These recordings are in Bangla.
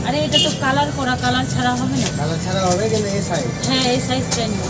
আরে এটা তো কালার করা, কালার ছাড়া হবে না। কালার ছাড়া হবে কিন্তু এই সাইজ। হ্যাঁ এই সাইজটাই নিব।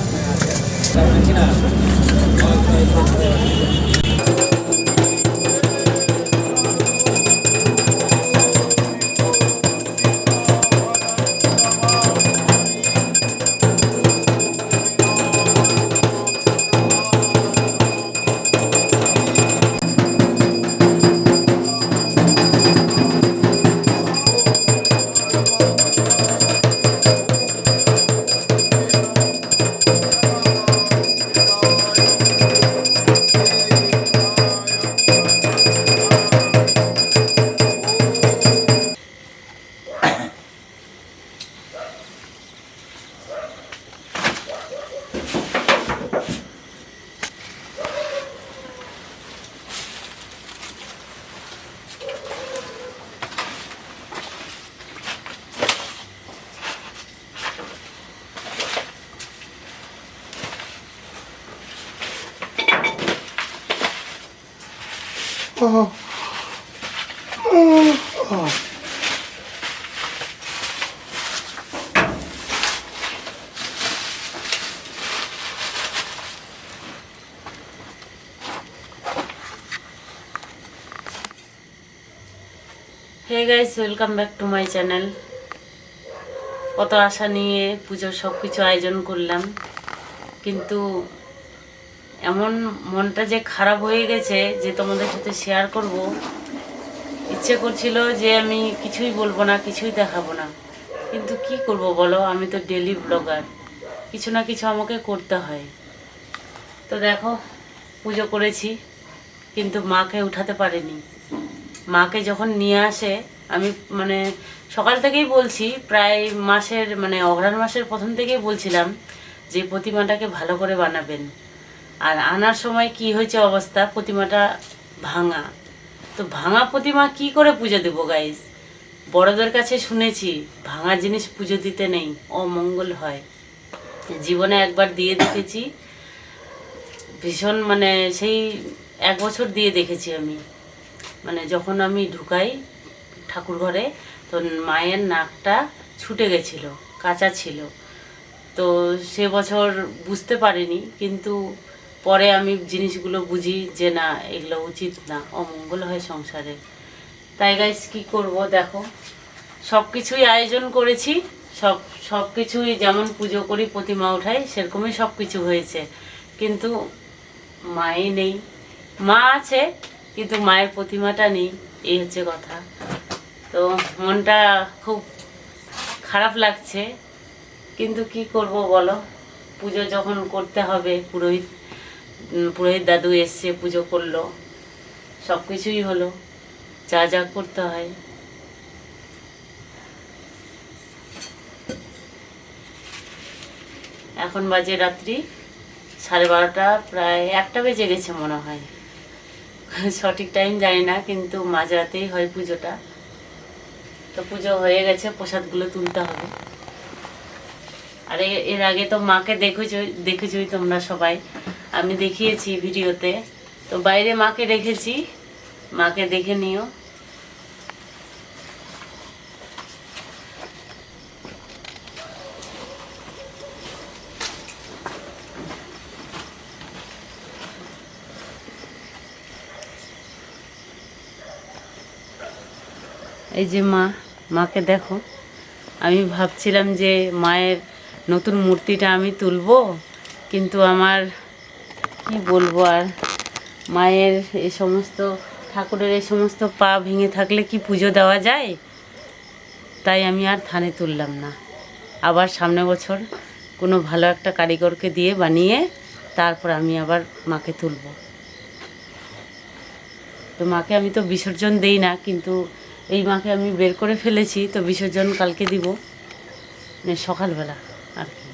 Hey guys, welcome back to my channel. কত আশা নিয়ে পুজোর সব কিছু আয়োজন করলাম, কিন্তু এমন মনটা যে খারাপ হয়ে গেছে যে তোমাদের সাথে শেয়ার করব। ইচ্ছে করছিল যে আমি কিছুই বলবো না, কিছুই দেখাবো না, কিন্তু কি করব বলো, আমি তো ডেলি ব্লগার, কিছু না কিছু আমাকে করতে হয়। তো দেখো, পুজো করেছি কিন্তু মাকে উঠাতে পারিনি। মাকে যখন নিয়ে আসে, আমি মানে সকাল থেকেই বলছি, প্রায় মাসের মানে অঘ্রাণ মাসের প্রথম থেকেই বলছিলাম যে প্রতিমাটাকে ভালো করে বানাবেন। আর আনার সময় কি হয়েছে অবস্থা, প্রতিমাটা ভাঙা। তো ভাঙা প্রতিমা কি করে পুজো দেবো গাইস? বড়দের কাছে শুনেছি ভাঙা জিনিস পুজো দিতে নেই, অমঙ্গল হয়। জীবনে একবার দিয়ে দেখেছি, ভীষণ মানে সেই 1 বছর দিয়ে দেখেছি আমি। মানে যখন আমি ঢুকাই ঠাকুর ঘরে, তো মায়ের নাকটা ছুটে গেছিল, কাঁচা ছিল। তো সে বছর বুঝতে পারিনি, কিন্তু পরে আমি জিনিসগুলো বুঝি যে না, এগুলো উচিত না, অমঙ্গল হয় সংসারে। তাই গাইস কি করব, দেখো সব কিছুই আয়োজন করেছি, সব কিছুই যেমন পুজো করি প্রতিমা উঠাই সেরকমই সব কিছু হয়েছে, কিন্তু মাই নেই। মা আছে কিন্তু মায়ের প্রতিমাটা নেই, এই হচ্ছে কথা। তো মনটা খুব খারাপ লাগছে, কিন্তু কি করব বলো, পুজো যখন করতে হবে, পুরোহিত দাদু এসছে, পুজো করলো, সব কিছুই হলো, যা যা করতে হয়। এখন বাজে রাত্রি 12:30, প্রায় 1টা বেজে গেছে মনে হয়, সঠিক টাইম জানি না, কিন্তু মাঝরাতেই হয় পুজোটা। তো পুজো হয়ে গেছে, প্রসাদগুলো তুলতে হবে। আর এর আগে তো মাকে দেখেছই তোমরা সবাই, আমি দেখিয়েছি ভিডিওতে। তো বাইরে মাকে রেখেছি, মাকে দেখে নিও। এই যে মাকে দেখো। আমি ভাবছিলাম যে মায়ের নতুন মূর্তিটা আমি তুলবো, কিন্তু আমার কি বলবো, আর মায়ের এই সমস্ত ঠাকুরের এই সমস্ত পা ভেঙে থাকলে কি পুজো দেওয়া যায়? তাই আমি আর থানে তুললাম না। আবার সামনে বছর কোনো ভালো একটা কারিগরকে দিয়ে বানিয়ে তারপর আমি আবার মাকে তুলব। তো মাকে আমি তো বিসর্জন দেই না, কিন্তু এই মাকে আমি বের করে ফেলেছি, তো বিসর্জন কালকে দিব, মানে সকালবেলা আর কি।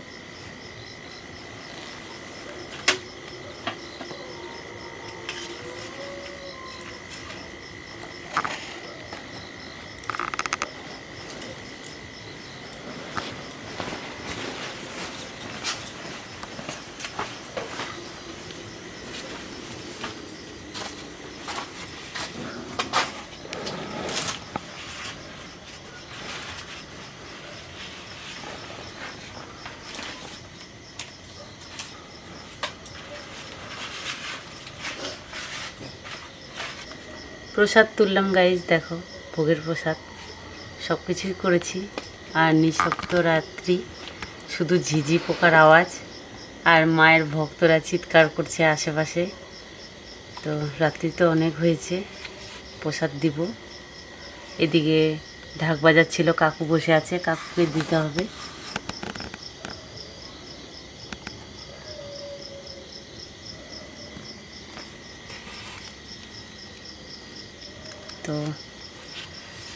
প্রসাদ তুললাম গাইজ, দেখো ভোগের প্রসাদ সব কিছুই করেছি। আর নিঃশব্দ রাত্রি, শুধু ঝিঝি পোকার আওয়াজ আর মায়ের ভক্তরা চিৎকার করছে আশেপাশে। তো রাত্রি তো অনেক হয়েছে, প্রসাদ দিব। এদিকে ঢাক বাজাচ্ছিল, কাকু বসে আছে, কাকুকে দিতে হবে। তো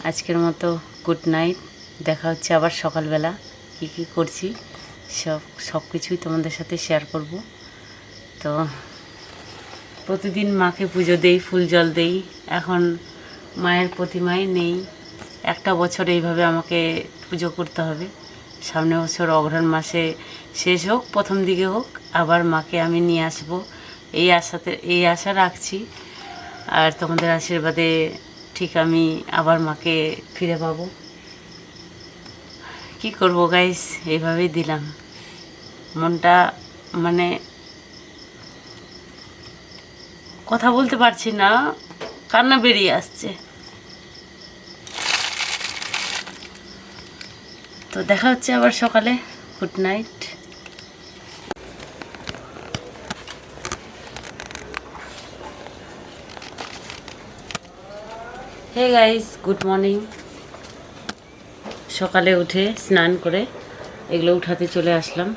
আজকের মতো গুড নাইট, দেখা হচ্ছে আবার সকালবেলা। কি কি করছি সব কিছুই তোমাদের সাথে শেয়ার করব। তো প্রতিদিন মাকে পুজো দেই, ফুল জল দেই। এখন মায়ের প্রতিমাই নেই, একটা বছর এইভাবে আমাকে পুজো করতে হবে। সামনে বছর অঘ্রাণ মাসে শেষ হোক, প্রথম দিকে হোক, আবার মাকে আমি নিয়ে আসবো, এই আশা রাখছি। আর তোমাদের আশীর্বাদে ঠিক আমি আবার মাকে ফিরে পাবো। কি করবো গাইস, এইভাবেই দিলাম। মনটা মানে কথা বলতে পারছি না, কান্না বেরিয়ে আসছে। তো দেখা হচ্ছে আবার সকালে। Good night. Hey guys, good morning. সকালে উঠে স্নান করে এগুলো উঠাতে চলে আসলাম।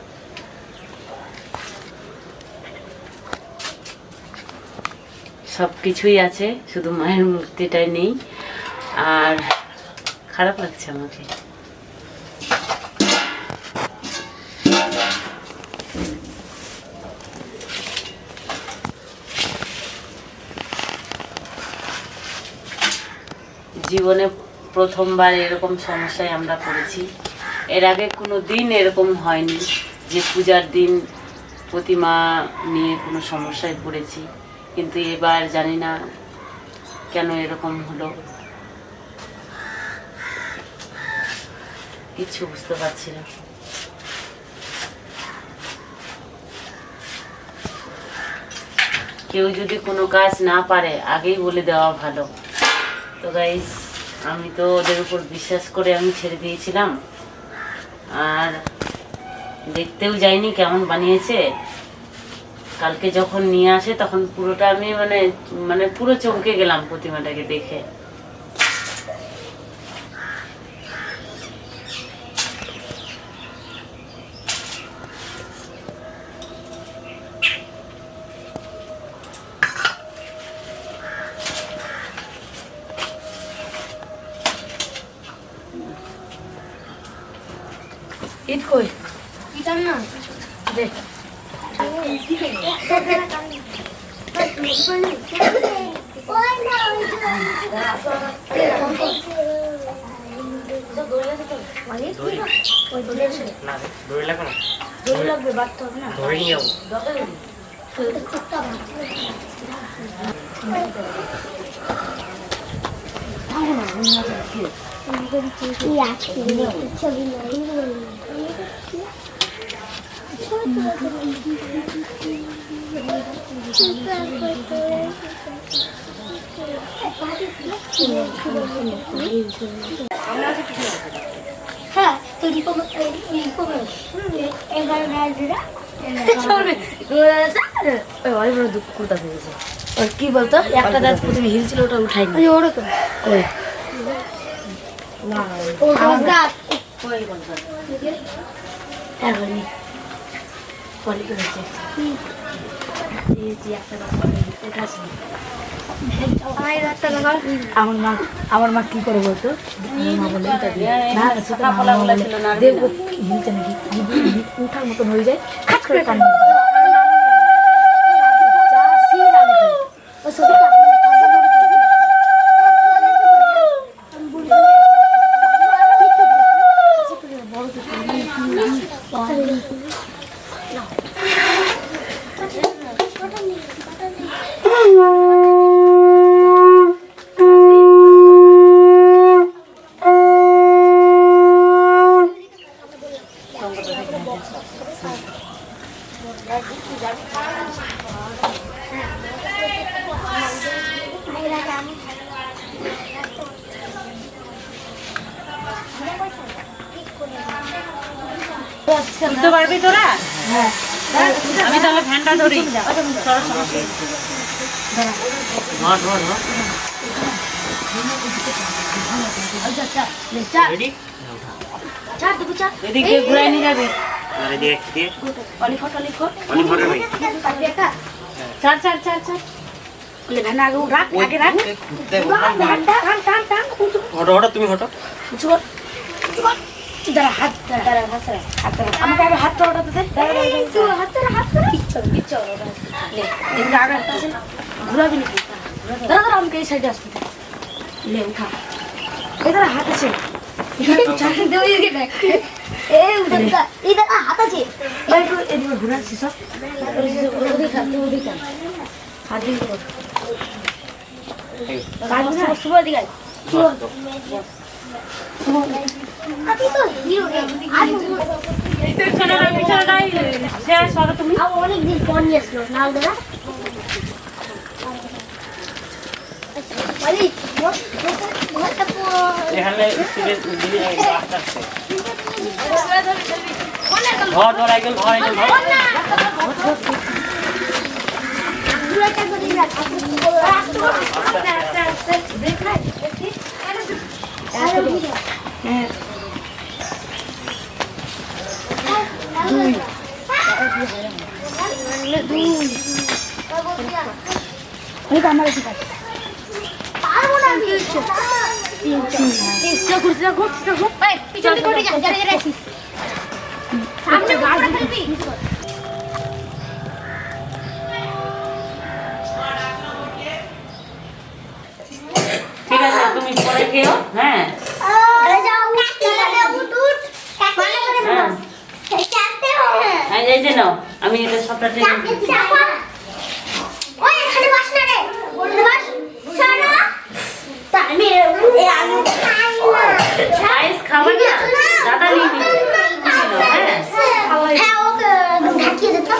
সব কিছুই আছে, শুধু মায়ের মূর্তিটাই নেই। আর খারাপ লাগছে আমাকে। জীবনে প্রথমবার এরকম সমস্যায় আমরা পড়েছি। এর আগে কোনো দিন এরকম হয়নি যে পূজার দিন প্রতিমা নিয়ে কোনো সমস্যায় পড়েছি, কিন্তু এবার জানি না কেন এরকম হলো, কিচ্ছু বুঝতে পারছি না। কেউ যদি কোনো কাজ না পারে আগেই বলে দেওয়া ভালো। তো গাইস, আমি তো ওদের উপর বিশ্বাস করে আমি ছেড়ে দিয়েছিলাম, আর দেখতেও যাইনি কেমন বানিয়েছে। কালকে যখন নিয়ে আসে তখন পুরোটা আমি মানে পুরো চমকে গেলাম প্রতিমাটাকে দেখে। ঈদ কই? ঈদ না দেখ হ্যাঁ তো কি বলতো, একটা দাঁত প্রথমে হিল ছিল, ওটা উঠাই না। ওটা তো ওই আমার মা কি করে বলতো, দেখবো হিলটা নাকি উঠার মতন হয়ে যায়, খাট করে টান তুলতে পারবি তোরা? হ্যাঁ আমি তাহলে ফ্যানটা ধরি। এদিকে ঘুরাই নিয়ে যাবি। চার চার চার চার তুমি হটো। ঘুরাবি নাকি? দাদা আমাকে এই সাইডে আসতে লে উঠা। এদার হাত আছে ঘুরাচ্ছি সব হাত দিয়ে অনেকদিন পর নিয়ে আসলো না দাদা আমার ঠিক আছে ঠিক আছে, তুমি পরে খেও। হ্যাঁ এই যে নাও, আমি এটা সবটা টেনে আইস খাবার না দাদা নিয়ে নিবে। হ্যাঁ হ্যাঁ ওকে ঢাকিয়ে দিত